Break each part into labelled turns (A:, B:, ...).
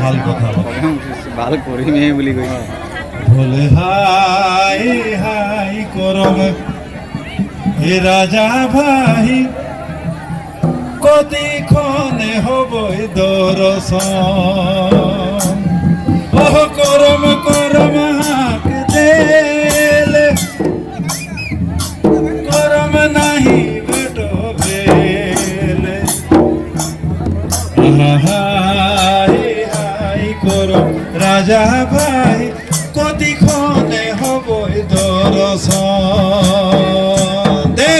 A: ভাল কথা
B: ভাল কৰিমহে বুলি কৈছে
A: বলে হাই হাই করম হে রাজা ভাই কতিক্ষণে হবই দর্শন ওহ করম করম হাক দেলে করম নাহি ভেট বেলে হাই হাই করম রাজা ভাই কতিক্ষণে হবই দর্শন দে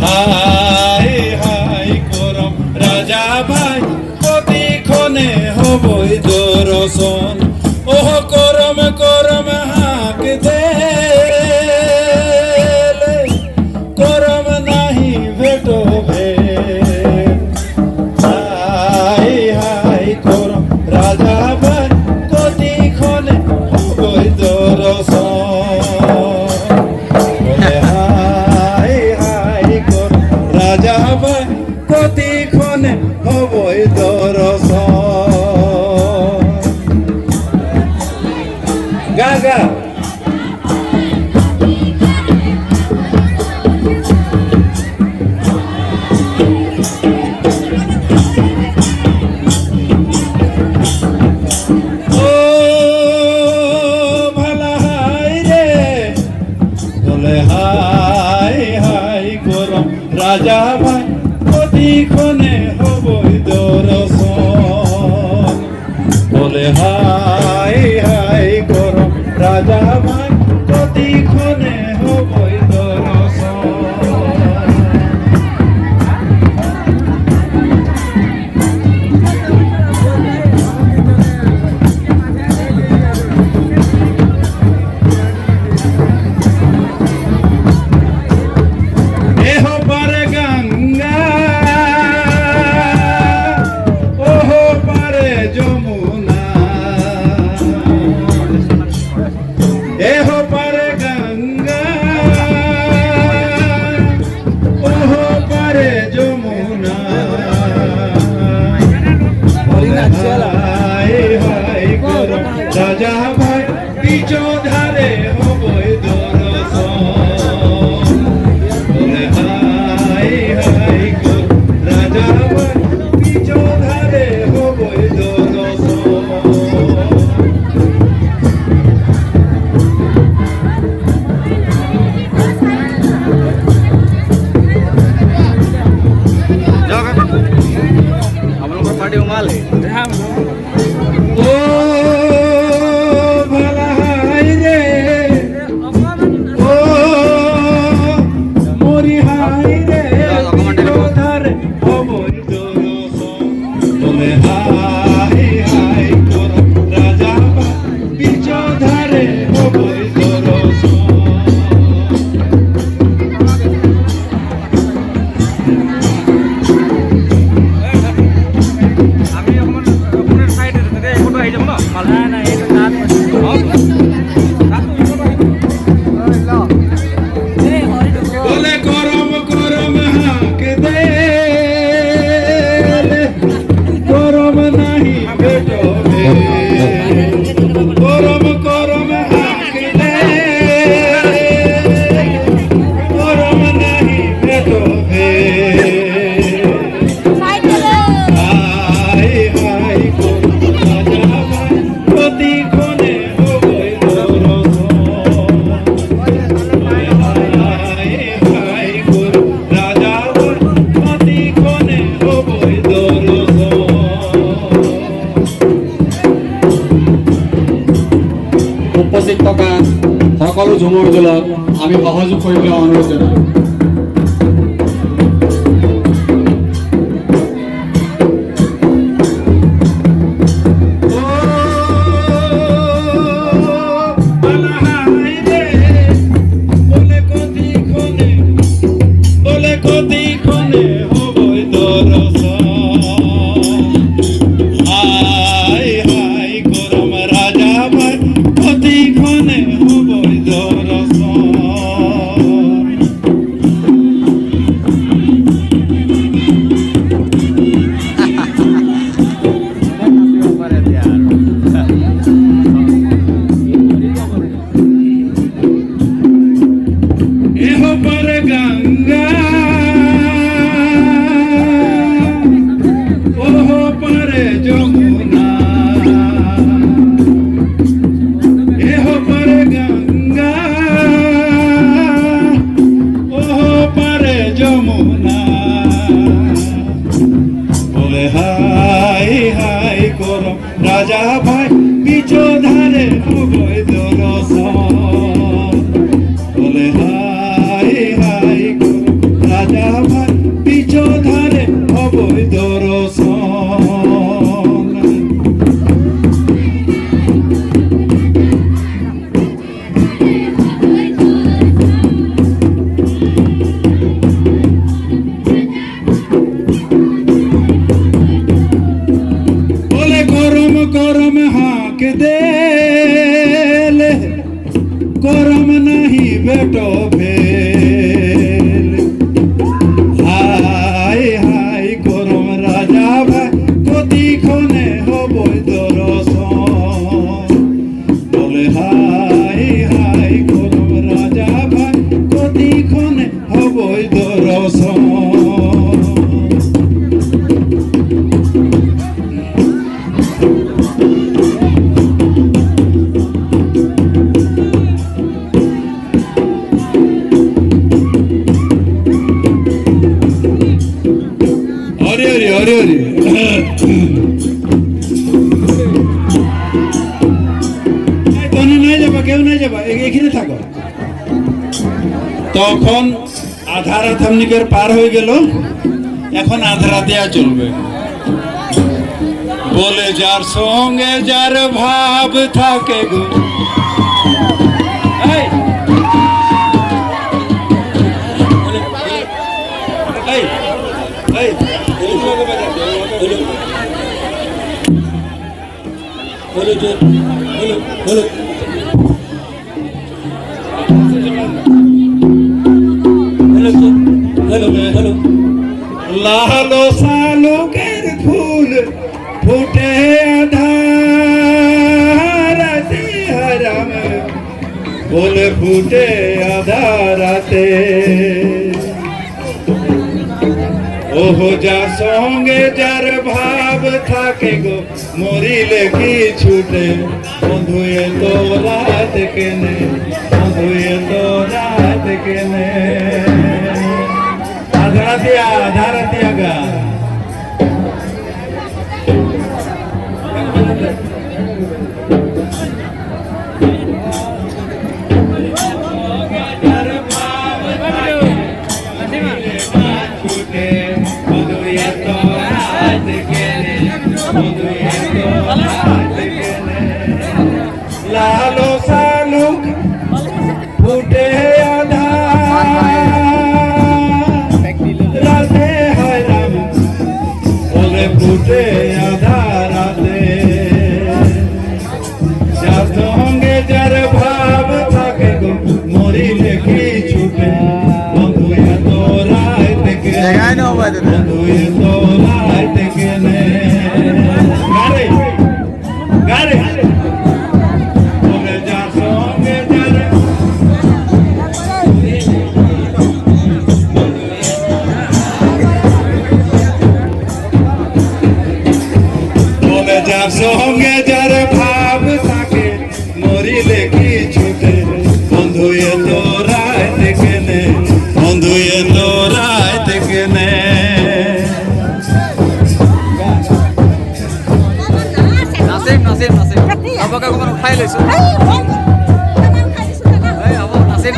A: হাই হাই করম রাজা ভাই কতিক্ষণে হবই দর্শন ওহ করম করম হাক দেলে করম নাহি ভেট ভেদ হাই হাই করম রাজা ভাই কতিক্ষণে হবই দর্শন রাজা ভাই কতিক্ষণে হবই দর্শন গা গা ও ভালা হাই রে বলে হাই হাই করম রাজা ভাই কতিক্ষণে হবই দর্শন বলে হাই হাই করম রাজা ভাই কতিক্ষণে হবই দর্শন এহ পারে গঙ্গা ওহ পারে যমুনা এহ পারে গঙ্গা ওহ পারে যমুনা হাই হাই করম রাজা ভাই বিচ ধারে হবই দর্শন বলে হাই হাই করম রাজা ভাই বিচ ধারে হবই দর্শন
B: আপোনালোকৰ পাৰ্টি উমালে
A: ও ভালা হাই রে ও মরি হাই রে ধারে হবই দর্শন বলে হাই হাই করম রাজা বিচ ধারে হবই দর্শন
B: আমি অকণমান আপোনাৰ চাইডে তাতে ফটো আহি যাব ন নাই নাই এইটো তাত
A: বলে করম করম হাক দেলে করম নাহি ভেট ভেদ করম করম হাক দেলে করম নাহি ভেট ভেদ হাই হাই করম রাজা ভাই কতিক্ষণে হবই দর্শন হাই হাই করম রাজা ভাই কতিক্ষণে হবই দর্শন
C: উপস্থিত থকা সকলো ঝুমৰ দলক আমি সহযোগ কৰিবলৈ অনুৰোধ জনাওঁ
A: देल करम नहीं बेटो भेल हाय हाय करम राजा भाई कति खने हबई दरसन बोले हाय हाय करम राजा भाई कति खने हबई दरसन এখানে থাকো তখন আধা রাত আমনিকের পার হয়ে গেল এখন আধা রাতে চলবে বলে যার সঙ্গে যার ভাব থাকে গো এই এই এই হলো লালো শালুকের ফুল ফুটে আধারাতে হারাম বলে ফুটে আধারাতে ওহো যার সঙ্গে যার ভাব থাকে গো মরিলে কি ছুটে বন্ধু তো রাত কেনে বন্ধু তো রাত কেনে আধারাতিয়া গা লালো শালুক ফুটে রাতে হারাম বলে ফুটে আধারাতে যার সঙ্গে যার ভাব থাকে গো মরিলে কি ছুটে বন্ধু এত রাত কেনে বন্ধু এত রাত কেনে গারে গারে বলে যার সঙ্গে যার যার সঙ্গে যার ভাব থাকে মরিলে কি ছুটে বন্ধু এত রাত কেনে বন্ধু এত রাত কেনে
B: নাসিম নাসিম নাসিম আবাকা কোন উঠাই লৈছো এই আব নাসিম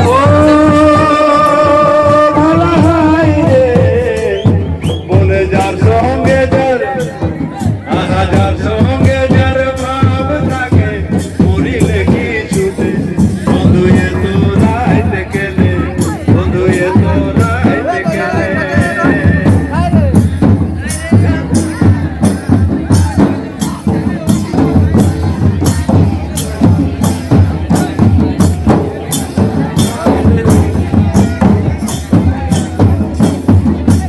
A: বলে যার সঙ্গে যার যার সঙ্গে যার ভাব থাকে মরিলে কি ছুটে বন্ধু এত রাত কেনে বন্ধু এত রাত কেনে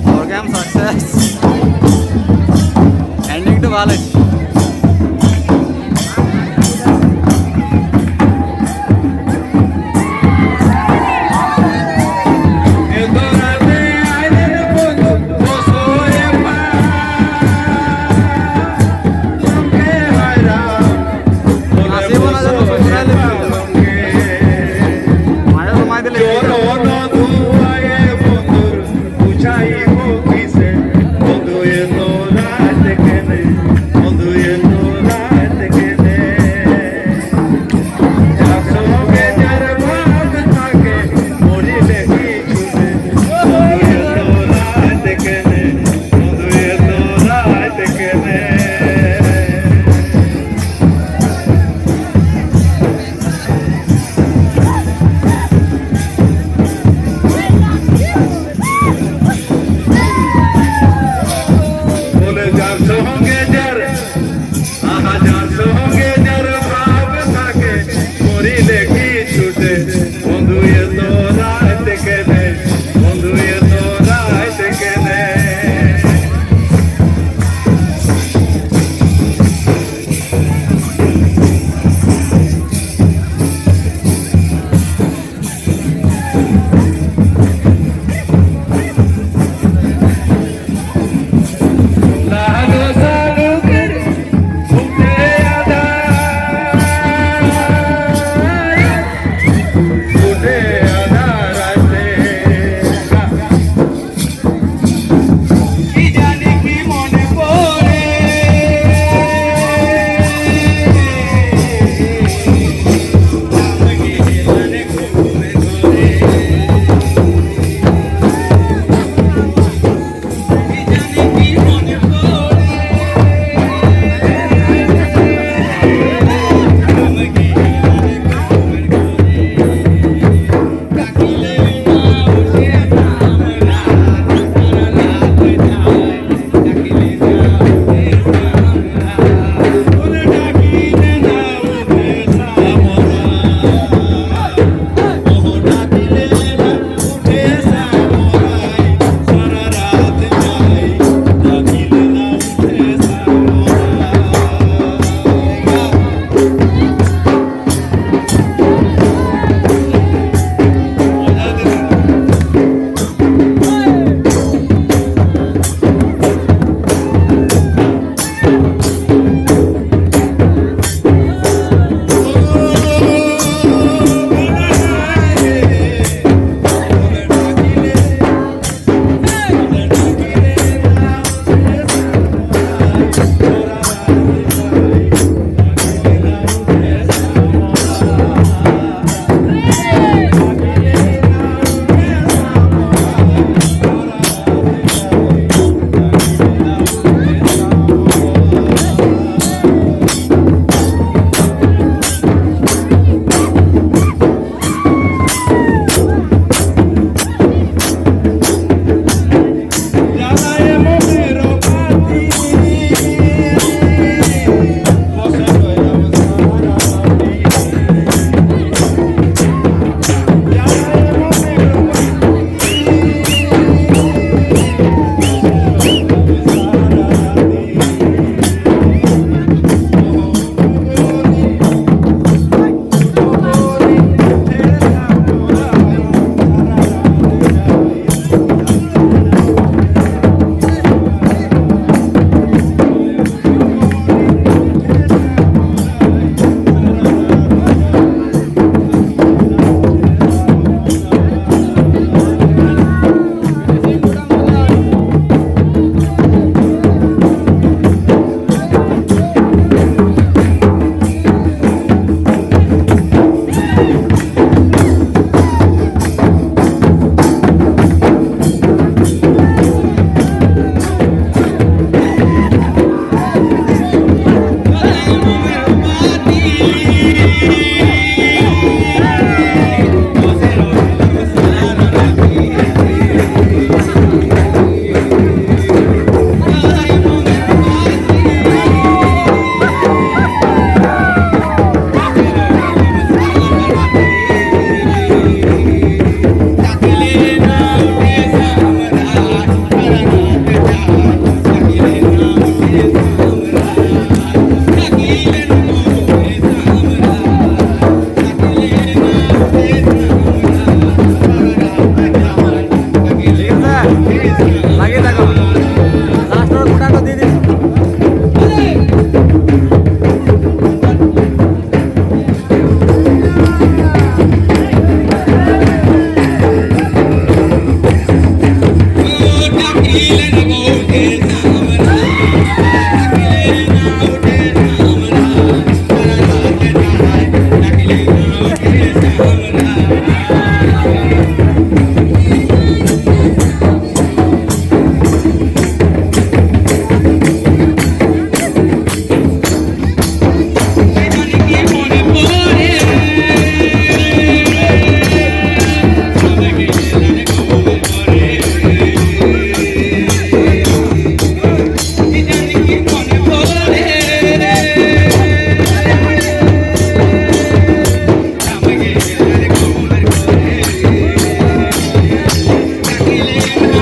B: প্রোগ্রাম সাকসেস এন্ডিং তো ভালো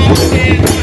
A: থাকে